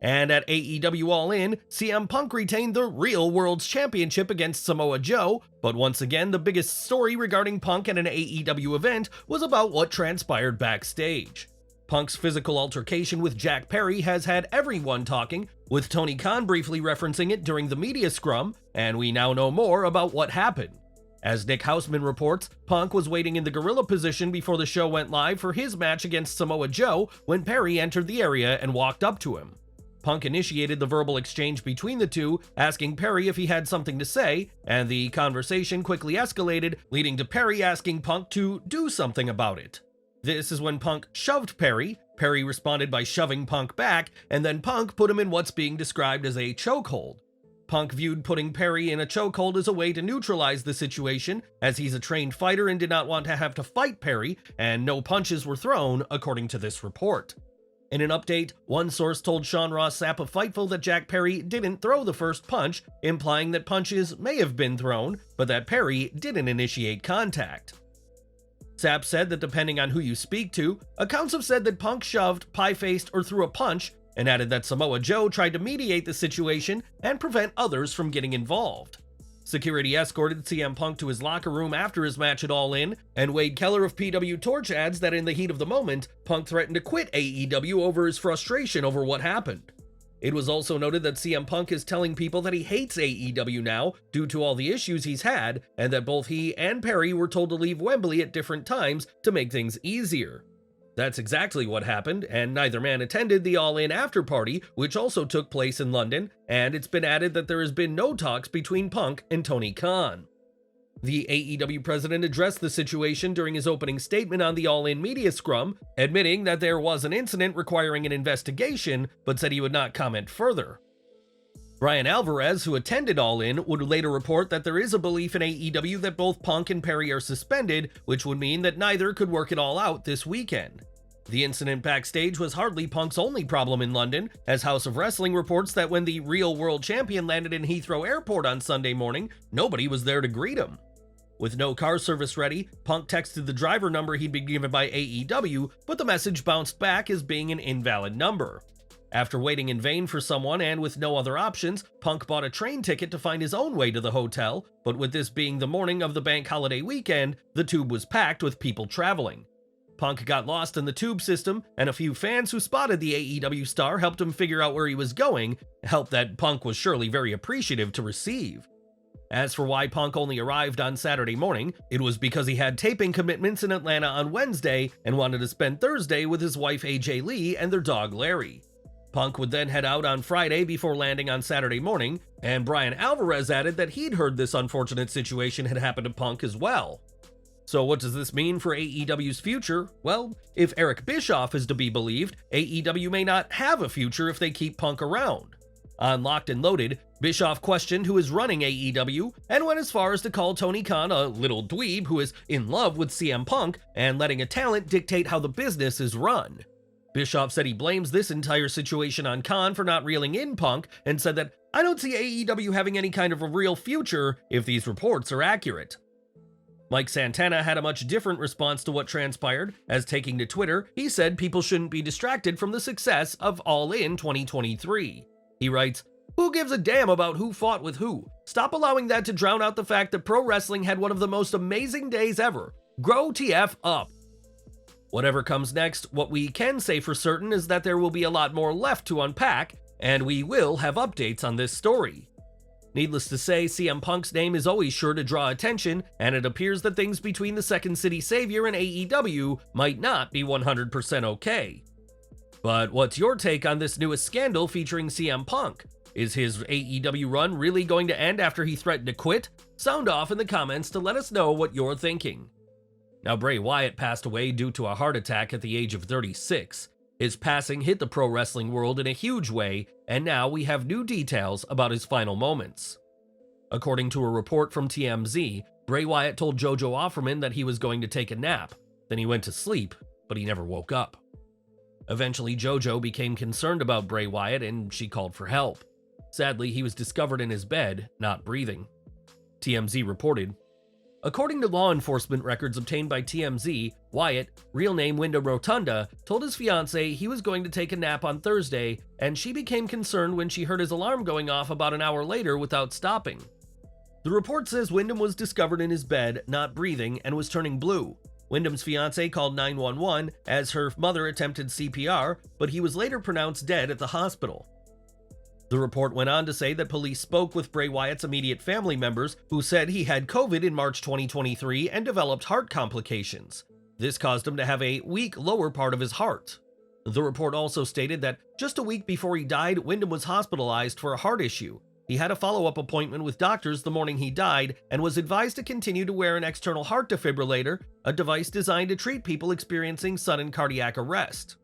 And at AEW All In, CM Punk retained the real World's Championship against Samoa Joe, but once again, the biggest story regarding Punk at an AEW event was about what transpired backstage. Punk's physical altercation with Jack Perry has had everyone talking, with Tony Khan briefly referencing it during the media scrum, and we now know more about what happened. As Nick Houseman reports, Punk was waiting in the gorilla position before the show went live for his match against Samoa Joe when Perry entered the area and walked up to him. Punk initiated the verbal exchange between the two, asking Perry if he had something to say, and the conversation quickly escalated, leading to Perry asking Punk to do something about it. This is when Punk shoved Perry. Perry responded by shoving Punk back, and then Punk put him in what's being described as a chokehold. Punk viewed putting Perry in a chokehold as a way to neutralize the situation, as he's a trained fighter and did not want to have to fight Perry, and no punches were thrown, according to this report. In an update, one source told Sean Ross Sapp of Fightful that Jack Perry didn't throw the first punch, implying that punches may have been thrown, but that Perry didn't initiate contact. Sapp said that depending on who you speak to, accounts have said that Punk shoved, pie-faced, or threw a punch, and added that Samoa Joe tried to mediate the situation and prevent others from getting involved. Security escorted CM Punk to his locker room after his match at All In, and Wade Keller of PW Torch adds that in the heat of the moment, Punk threatened to quit AEW over his frustration over what happened. It was also noted that CM Punk is telling people that he hates AEW now due to all the issues he's had, and that both he and Perry were told to leave Wembley at different times to make things easier. That's exactly what happened, and neither man attended the All In after party, which also took place in London, and it's been added that there has been no talks between Punk and Tony Khan. The AEW president addressed the situation during his opening statement on the All In media scrum, admitting that there was an incident requiring an investigation, but said he would not comment further. Brian Alvarez, who attended All In, would later report that there is a belief in AEW that both Punk and Perry are suspended, which would mean that neither could work it all out this weekend. The incident backstage was hardly Punk's only problem in London, as House of Wrestling reports that when the real world champion landed in Heathrow Airport on Sunday morning, nobody was there to greet him. With no car service ready, Punk texted the driver number he'd been given by AEW, but the message bounced back as being an invalid number. After waiting in vain for someone and with no other options, Punk bought a train ticket to find his own way to the hotel, but with this being the morning of the bank holiday weekend, the tube was packed with people traveling. Punk got lost in the tube system, and a few fans who spotted the AEW star helped him figure out where he was going, help that Punk was surely very appreciative to receive. As for why Punk only arrived on Saturday morning, it was because he had taping commitments in Atlanta on Wednesday and wanted to spend Thursday with his wife AJ Lee and their dog Larry. Punk would then head out on Friday before landing on Saturday morning, and Brian Alvarez added that he'd heard this unfortunate situation had happened to Punk as well. So what does this mean for AEW's future? Well, if Eric Bischoff is to be believed, AEW may not have a future if they keep Punk around. On Locked and Loaded, Bischoff questioned who is running AEW and went as far as to call Tony Khan a little dweeb who is in love with CM Punk and letting a talent dictate how the business is run. Bischoff said he blames this entire situation on Khan for not reeling in Punk and said that, "I don't see AEW having any kind of a real future if these reports are accurate." Mike Santana had a much different response to what transpired, as taking to Twitter, he said people shouldn't be distracted from the success of All In 2023. He writes, "Who gives a damn about who fought with who? Stop allowing that to drown out the fact that pro wrestling had one of the most amazing days ever. Grow TF up." Whatever comes next, what we can say for certain is that there will be a lot more left to unpack, and we will have updates on this story. Needless to say, CM Punk's name is always sure to draw attention, and it appears that things between the Second City Savior and AEW might not be 100% okay. But what's your take on this newest scandal featuring CM Punk? Is his AEW run really going to end after he threatened to quit? Sound off in the comments to let us know what you're thinking. Now, Bray Wyatt passed away due to a heart attack at the age of 36. His passing hit the pro wrestling world in a huge way, and now we have new details about his final moments. According to a report from TMZ, Bray Wyatt told JoJo Offerman that he was going to take a nap. Then he went to sleep, but he never woke up. Eventually, JoJo became concerned about Bray Wyatt and she called for help. Sadly, he was discovered in his bed, not breathing. TMZ reported, According to law enforcement records obtained by TMZ, Wyatt, real name Wyndham Rotunda, told his fiancée he was going to take a nap on Thursday, and she became concerned when she heard his alarm going off about an hour later without stopping. The report says Wyndham was discovered in his bed, not breathing, and was turning blue. Wyndham's fiancée called 911 as her mother attempted CPR, but he was later pronounced dead at the hospital. The report went on to say that police spoke with Bray Wyatt's immediate family members who said he had COVID in March 2023 and developed heart complications. This caused him to have a weak lower part of his heart. The report also stated that just a week before he died, Wyndham was hospitalized for a heart issue. He had a follow-up appointment with doctors the morning he died and was advised to continue to wear an external heart defibrillator, a device designed to treat people experiencing sudden cardiac arrest.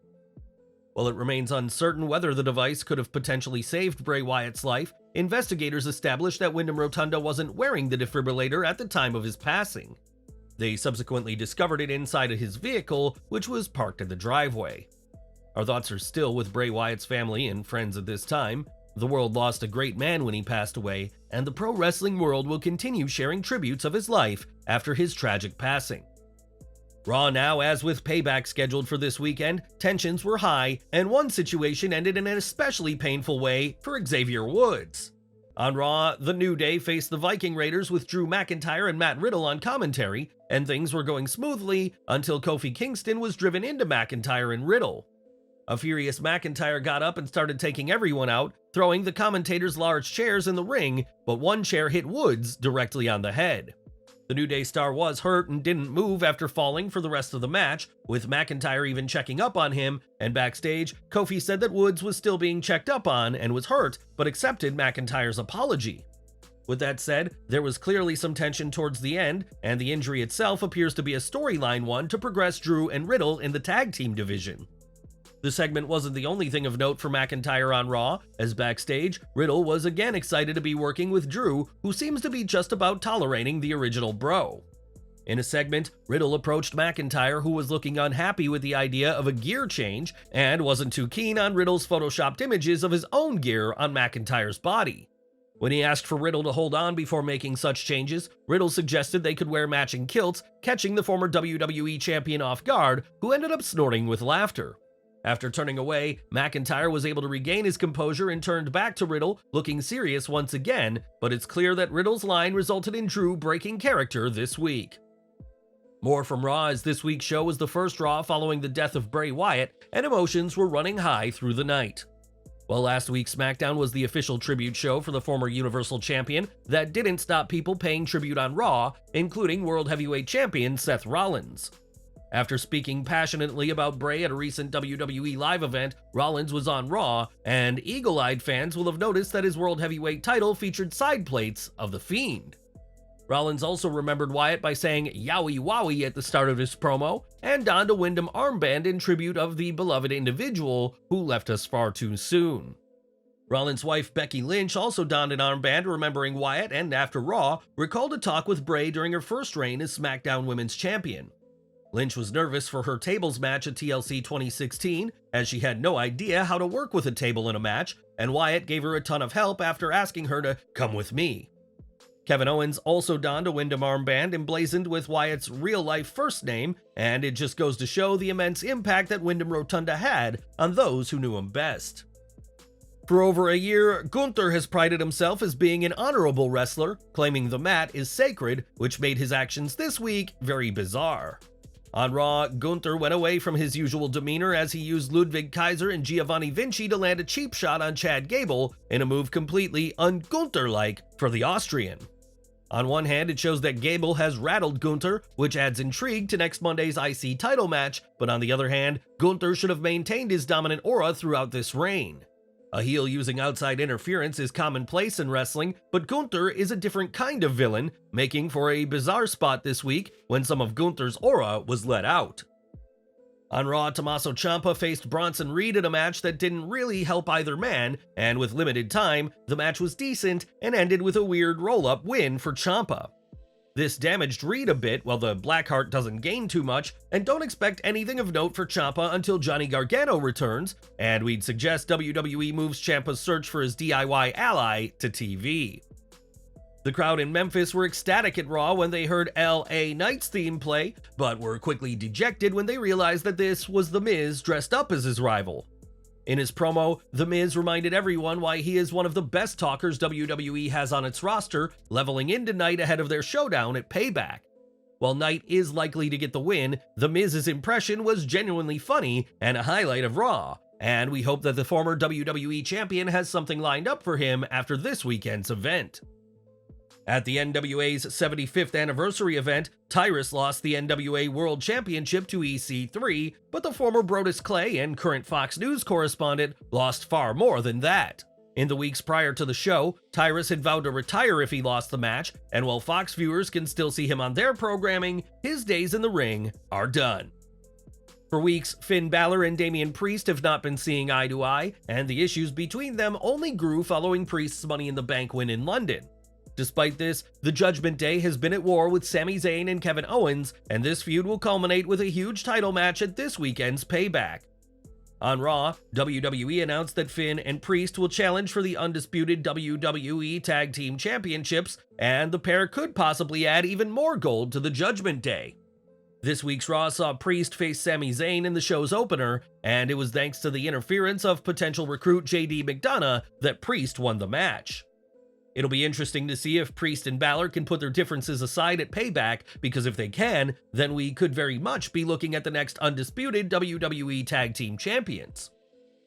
While it remains uncertain whether the device could have potentially saved Bray Wyatt's life, investigators established that Wyndham Rotunda wasn't wearing the defibrillator at the time of his passing. They subsequently discovered it inside of his vehicle, which was parked in the driveway. Our thoughts are still with Bray Wyatt's family and friends at this time. The world lost a great man when he passed away, and the pro wrestling world will continue sharing tributes of his life after his tragic passing. Raw now, as with Payback scheduled for this weekend, tensions were high, and one situation ended in an especially painful way for Xavier Woods. On Raw, The New Day faced the Viking Raiders with Drew McIntyre and Matt Riddle on commentary, and things were going smoothly until Kofi Kingston was driven into McIntyre and Riddle. A furious McIntyre got up and started taking everyone out, throwing the commentators' large chairs in the ring, but one chair hit Woods directly on the head. The New Day star was hurt and didn't move after falling for the rest of the match, with McIntyre even checking up on him, and backstage, Kofi said that Woods was still being checked up on and was hurt, but accepted McIntyre's apology. With that said, there was clearly some tension towards the end, and the injury itself appears to be a storyline one to progress Drew and Riddle in the tag team division. The segment wasn't the only thing of note for McIntyre on Raw, as backstage, Riddle was again excited to be working with Drew, who seems to be just about tolerating the original bro. In a segment, Riddle approached McIntyre, who was looking unhappy with the idea of a gear change and wasn't too keen on Riddle's photoshopped images of his own gear on McIntyre's body. When he asked for Riddle to hold on before making such changes, Riddle suggested they could wear matching kilts, catching the former WWE champion off guard, who ended up snorting with laughter. After turning away, McIntyre was able to regain his composure and turned back to Riddle, looking serious once again, but it's clear that Riddle's line resulted in Drew breaking character this week. More from Raw, as this week's show was the first Raw following the death of Bray Wyatt, and emotions were running high through the night. While last week's Smackdown was the official tribute show for the former Universal Champion, that didn't stop people paying tribute on Raw, including World Heavyweight Champion Seth Rollins. After speaking passionately about Bray at a recent WWE live event, Rollins was on Raw, and eagle-eyed fans will have noticed that his World Heavyweight title featured side plates of The Fiend. Rollins also remembered Wyatt by saying "Yowie Wowie" at the start of his promo, and donned a Wyndham armband in tribute of the beloved individual who left us far too soon. Rollins' wife Becky Lynch also donned an armband remembering Wyatt, and after Raw, recalled a talk with Bray during her first reign as SmackDown Women's Champion. Lynch was nervous for her tables match at TLC 2016, as she had no idea how to work with a table in a match, and Wyatt gave her a ton of help after asking her to come with me. Kevin Owens also donned a Wyndham armband emblazoned with Wyatt's real-life first name, and it just goes to show the immense impact that Wyndham Rotunda had on those who knew him best. For over a year, Gunther has prided himself as being an honorable wrestler, claiming the mat is sacred, which made his actions this week very bizarre. On Raw, Gunther went away from his usual demeanor as he used Ludwig Kaiser and Giovanni Vinci to land a cheap shot on Chad Gable in a move completely un-Gunther-like for the Austrian. On one hand, it shows that Gable has rattled Gunther, which adds intrigue to next Monday's IC title match, but on the other hand, Gunther should have maintained his dominant aura throughout this reign. A heel using outside interference is commonplace in wrestling, but Gunther is a different kind of villain, making for a bizarre spot this week when some of Gunther's aura was let out. On Raw, Tommaso Ciampa faced Bronson Reed in a match that didn't really help either man, and with limited time, the match was decent and ended with a weird roll-up win for Ciampa. This damaged Reed a bit, while the Blackheart doesn't gain too much, and don't expect anything of note for Ciampa until Johnny Gargano returns, and we'd suggest WWE moves Ciampa's search for his DIY ally to TV. The crowd in Memphis were ecstatic at Raw when they heard LA Knight's theme play, but were quickly dejected when they realized that this was The Miz dressed up as his rival. In his promo, The Miz reminded everyone why he is one of the best talkers WWE has on its roster, leveling into Knight ahead of their showdown at Payback. While Knight is likely to get the win, The Miz's impression was genuinely funny and a highlight of Raw, and we hope that the former WWE champion has something lined up for him after this weekend's event. At the NWA's 75th anniversary event, Tyrus lost the NWA World Championship to EC3, but the former Brodus Clay and current Fox News correspondent lost far more than that. In the weeks prior to the show, Tyrus had vowed to retire if he lost the match, and while Fox viewers can still see him on their programming, his days in the ring are done. For weeks, Finn Balor and Damian Priest have not been seeing eye to eye, and the issues between them only grew following Priest's Money in the Bank win in London. Despite this, the Judgment Day has been at war with Sami Zayn and Kevin Owens, and this feud will culminate with a huge title match at this weekend's Payback. On Raw, WWE announced that Finn and Priest will challenge for the undisputed WWE Tag Team Championships, and the pair could possibly add even more gold to the Judgment Day. This week's Raw saw Priest face Sami Zayn in the show's opener, and it was thanks to the interference of potential recruit JD McDonough that Priest won the match. It'll be interesting to see if Priest and Balor can put their differences aside at Payback, because if they can, then we could very much be looking at the next undisputed WWE Tag Team Champions.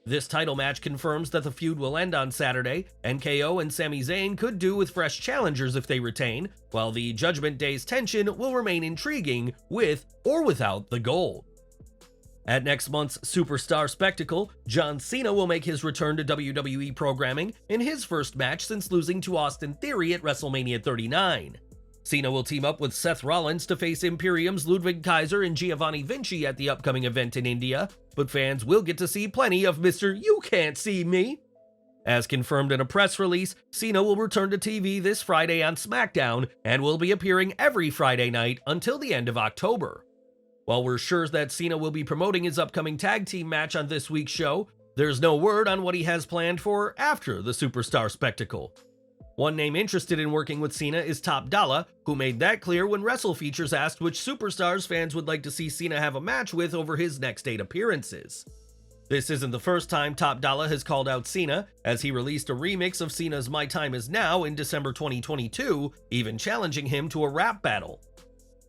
This title match confirms that the feud will end on Saturday, and KO and Sami Zayn could do with fresh challengers if they retain, while the Judgment Day's tension will remain intriguing with or without the gold. At next month's Superstar Spectacle, John Cena will make his return to WWE programming in his first match since losing to Austin Theory at WrestleMania 39. Cena will team up with Seth Rollins to face Imperium's Ludwig Kaiser and Giovanni Vinci at the upcoming event in India, but fans will get to see plenty of Mr. You Can't See Me. As confirmed in a press release, Cena will return to TV this Friday on Smackdown and will be appearing every Friday night until the end of October. While we're sure that Cena will be promoting his upcoming tag team match on this week's show, there's no word on what he has planned for after the Superstar Spectacle. One name interested in working with Cena is Top Dollar, who made that clear when WrestleFeatures asked which superstars fans would like to see Cena have a match with over his next 8 appearances. This isn't the first time Top Dollar has called out Cena, as he released a remix of Cena's My Time Is Now in December 2022, even challenging him to a rap battle.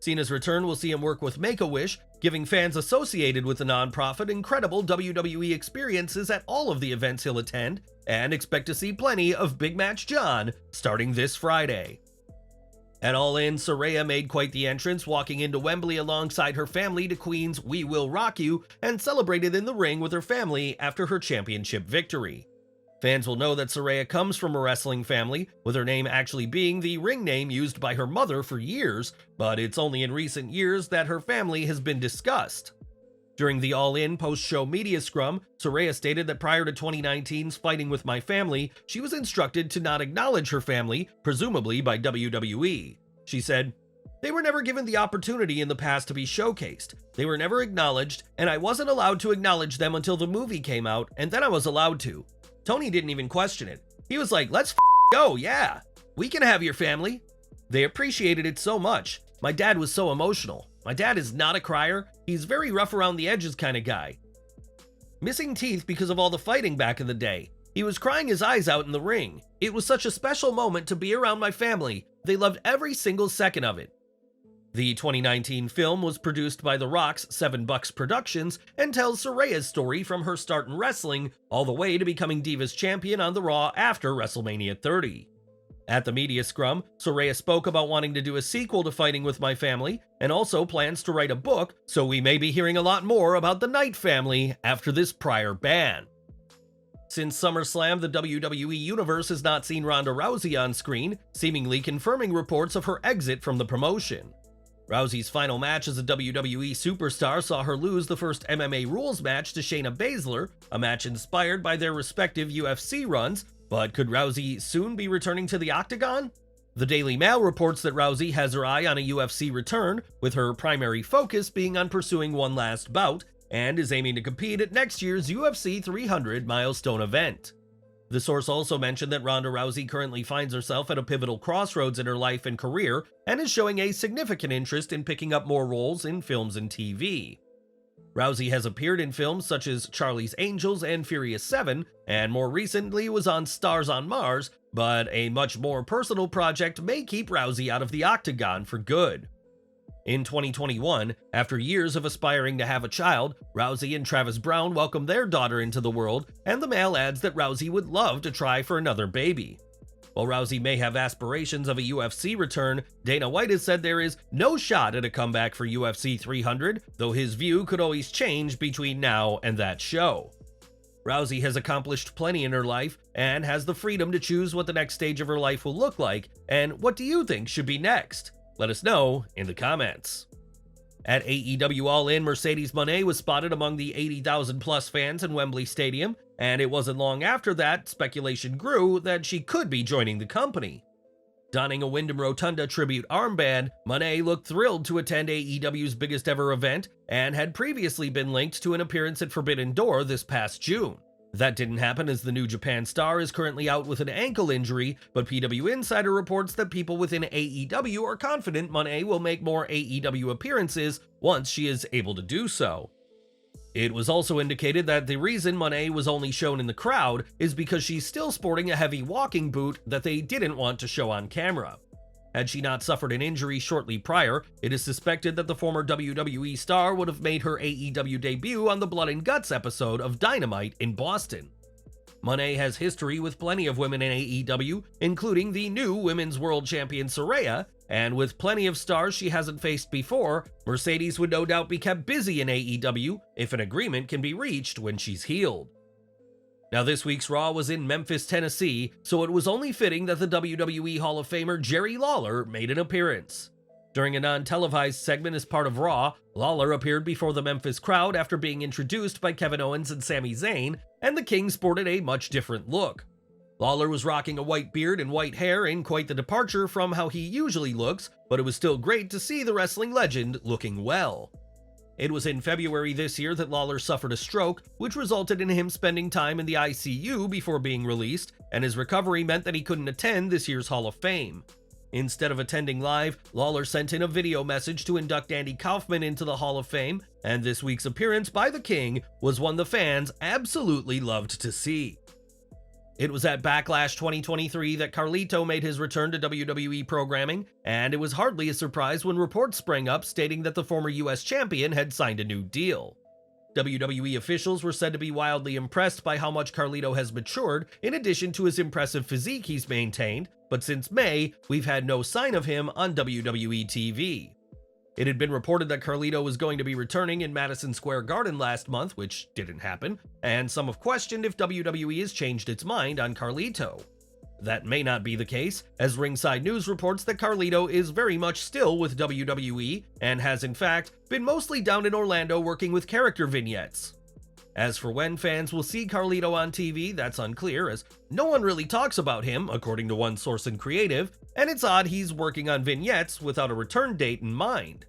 Cena's return will see him work with Make-A-Wish, giving fans associated with the non-profit incredible WWE experiences at all of the events he'll attend, and expect to see plenty of Big Match John starting this Friday. At All In, Saraya made quite the entrance, walking into Wembley alongside her family to Queen's We Will Rock You, and celebrated in the ring with her family after her championship victory. Fans will know that Saraya comes from a wrestling family, with her name actually being the ring name used by her mother for years, but it's only in recent years that her family has been discussed. During the All In post-show media scrum, Saraya stated that prior to 2019's Fighting With My Family, she was instructed to not acknowledge her family, presumably by WWE. She said, "They were never given the opportunity in the past to be showcased. They were never acknowledged, and I wasn't allowed to acknowledge them until the movie came out, and then I was allowed to. Tony didn't even question it. He was like, let's go, yeah. We can have your family." They appreciated it so much. My dad was so emotional. My dad is not a crier. He's very rough around the edges kind of guy. Missing teeth because of all the fighting back in the day. He was crying his eyes out in the ring. It was such a special moment to be around my family. They loved every single second of it. The 2019 film was produced by The Rock's 7 Bucks Productions and tells Saraya's story from her start in wrestling all the way to becoming Divas Champion on the Raw after WrestleMania 30. At the media scrum, Saraya spoke about wanting to do a sequel to Fighting With My Family and also plans to write a book, so we may be hearing a lot more about the Knight family after this prior ban. Since SummerSlam, the WWE Universe has not seen Ronda Rousey on screen, seemingly confirming reports of her exit from the promotion. Rousey's final match as a WWE superstar saw her lose the first MMA rules match to Shayna Baszler, a match inspired by their respective UFC runs, but could Rousey soon be returning to the Octagon? The Daily Mail reports that Rousey has her eye on a UFC return, with her primary focus being on pursuing one last bout, and is aiming to compete at next year's UFC 300 milestone event. The source also mentioned that Ronda Rousey currently finds herself at a pivotal crossroads in her life and career and is showing a significant interest in picking up more roles in films and TV. Rousey has appeared in films such as Charlie's Angels and Furious 7, and more recently was on Stars on Mars, but a much more personal project may keep Rousey out of the octagon for good. In 2021, after years of aspiring to have a child, Rousey and Travis Browne welcomed their daughter into the world, and the Mail adds that Rousey would love to try for another baby. While Rousey may have aspirations of a UFC return, Dana White has said there is no shot at a comeback for UFC 300, though his view could always change between now and that show. Rousey has accomplished plenty in her life and has the freedom to choose what the next stage of her life will look like, and what do you think should be next? Let us know in the comments. At AEW All In, Mercedes Moné was spotted among the 80,000 plus fans in Wembley Stadium, and it wasn't long after that speculation grew that she could be joining the company. Donning a Wyndham Rotunda tribute armband, Moné looked thrilled to attend AEW's biggest ever event and had previously been linked to an appearance at Forbidden Door this past June. That didn't happen as the New Japan star is currently out with an ankle injury, but PW Insider reports that people within AEW are confident Moné will make more AEW appearances once she is able to do so. It was also indicated that the reason Moné was only shown in the crowd is because she's still sporting a heavy walking boot that they didn't want to show on camera. Had she not suffered an injury shortly prior, it is suspected that the former WWE star would have made her AEW debut on the Blood and Guts episode of Dynamite in Boston. Moné has history with plenty of women in AEW, including the new Women's World Champion Saraya, and with plenty of stars she hasn't faced before, Mercedes would no doubt be kept busy in AEW if an agreement can be reached when she's healed. Now, this week's Raw was in Memphis, Tennessee, so it was only fitting that the WWE Hall of Famer Jerry Lawler made an appearance. During a non-televised segment as part of Raw, Lawler appeared before the Memphis crowd after being introduced by Kevin Owens and Sami Zayn, and the King sported a much different look. Lawler was rocking a white beard and white hair in quite the departure from how he usually looks, but it was still great to see the wrestling legend looking well. It was in February this year that Lawler suffered a stroke, which resulted in him spending time in the ICU before being released, and his recovery meant that he couldn't attend this year's Hall of Fame. Instead of attending live, Lawler sent in a video message to induct Andy Kaufman into the Hall of Fame, and this week's appearance by the King was one the fans absolutely loved to see. It was at Backlash 2023 that Carlito made his return to WWE programming, and it was hardly a surprise when reports sprang up stating that the former US champion had signed a new deal. WWE officials were said to be wildly impressed by how much Carlito has matured, in addition to his impressive physique he's maintained, but since May, we've had no sign of him on WWE TV. It had been reported that Carlito was going to be returning in Madison Square Garden last month, which didn't happen, and some have questioned if WWE has changed its mind on Carlito. That may not be the case, as Ringside News reports that Carlito is very much still with WWE, and has in fact been mostly down in Orlando working with character vignettes. As for when fans will see Carlito on TV, that's unclear, as no one really talks about him, according to one source in creative, and it's odd he's working on vignettes without a return date in mind.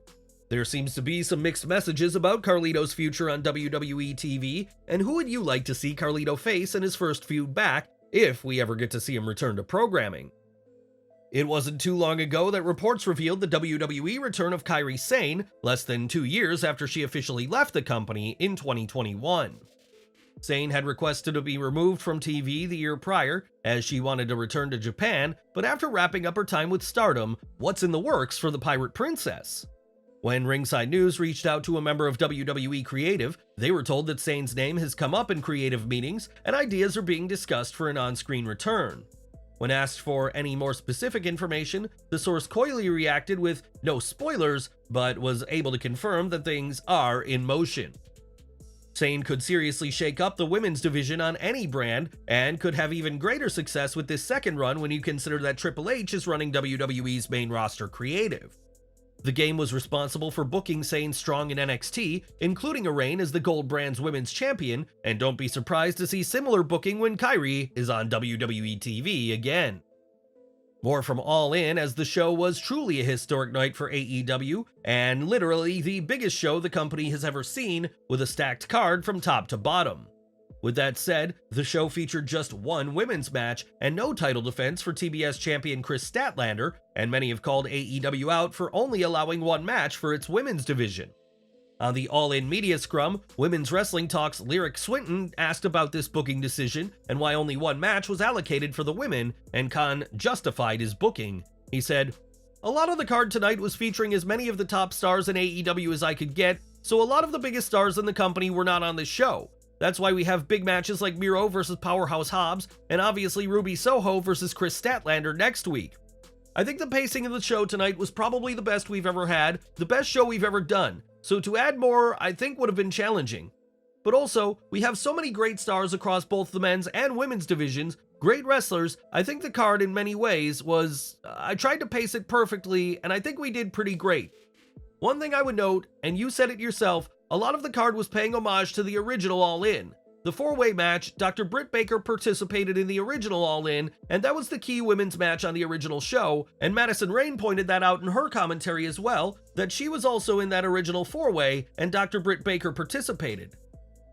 There seems to be some mixed messages about Carlito's future on WWE TV, and who would you like to see Carlito face in his first feud back, if we ever get to see him return to programming? It wasn't too long ago that reports revealed the WWE return of Kairi Sane, less than 2 years after she officially left the company in 2021. Sane had requested to be removed from TV the year prior, as she wanted to return to Japan, but after wrapping up her time with Stardom, what's in the works for the Pirate Princess? When Ringside News reached out to a member of WWE Creative, they were told that Sane's name has come up in creative meetings and ideas are being discussed for an on-screen return. When asked for any more specific information, the source coyly reacted with no spoilers, but was able to confirm that things are in motion. Sane could seriously shake up the women's division on any brand, and could have even greater success with this second run when you consider that Triple H is running WWE's main roster creative. The game was responsible for booking Sane strong in NXT, including a reign as the Gold brand's women's champion, and don't be surprised to see similar booking when Kairi is on WWE TV again. More from All In, as the show was truly a historic night for AEW, and literally the biggest show the company has ever seen, with a stacked card from top to bottom. With that said, the show featured just one women's match and no title defense for TBS champion Chris Statlander, and many have called AEW out for only allowing one match for its women's division. On the All In media scrum, Women's Wrestling Talk's Lyric Swinton asked about this booking decision and why only one match was allocated for the women, and Khan justified his booking. He said, "A lot of the card tonight was featuring as many of the top stars in AEW as I could get, so a lot of the biggest stars in the company were not on this show. That's why we have big matches like Miro versus Powerhouse Hobbs, and obviously Ruby Soho versus Chris Statlander next week. I think the pacing of the show tonight was probably the best we've ever had, the best show we've ever done, so to add more I think would have been challenging. But also, we have so many great stars across both the men's and women's divisions, great wrestlers. I think the card in many ways was, I tried to pace it perfectly, and I think we did pretty great. One thing I would note, and you said it yourself, a lot of the card was paying homage to the original All In. The four-way match, Dr. Britt Baker participated in the original All In, and that was the key women's match on the original show, and Madison Rayne pointed that out in her commentary as well, that she was also in that original four-way, and Dr. Britt Baker participated.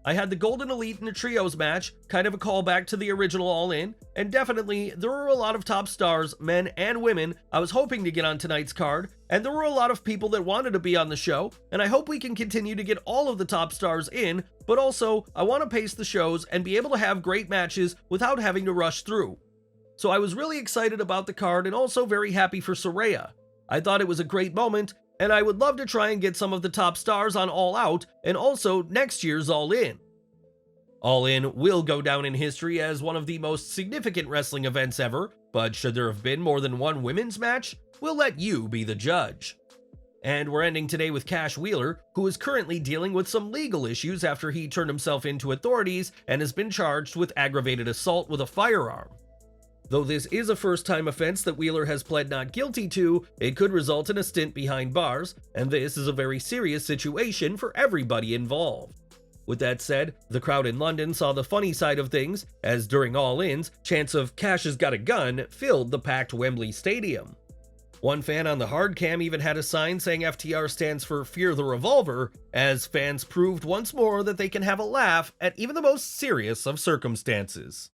I had the Golden Elite in a trios match, kind of a callback to the original All In, and definitely there were a lot of top stars, men and women, I was hoping to get on tonight's card, and there were a lot of people that wanted to be on the show, and I hope we can continue to get all of the top stars in, but also I want to pace the shows and be able to have great matches without having to rush through. So I was really excited about the card and also very happy for Saraya. I thought it was a great moment, and I would love to try and get some of the top stars on All Out and also next year's All In. All In will go down in history as one of the most significant wrestling events ever, but should there have been more than one women's match? We'll let you be the judge. And we're ending today with Cash Wheeler, who is currently dealing with some legal issues after he turned himself into authorities and has been charged with aggravated assault with a firearm. Though this is a first-time offense that Wheeler has pled not guilty to, it could result in a stint behind bars, and this is a very serious situation for everybody involved. With that said, the crowd in London saw the funny side of things, as during All-Ins, chants of "Cash has got a gun" filled the packed Wembley Stadium. One fan on the hard cam even had a sign saying FTR stands for Fear the Revolver, as fans proved once more that they can have a laugh at even the most serious of circumstances.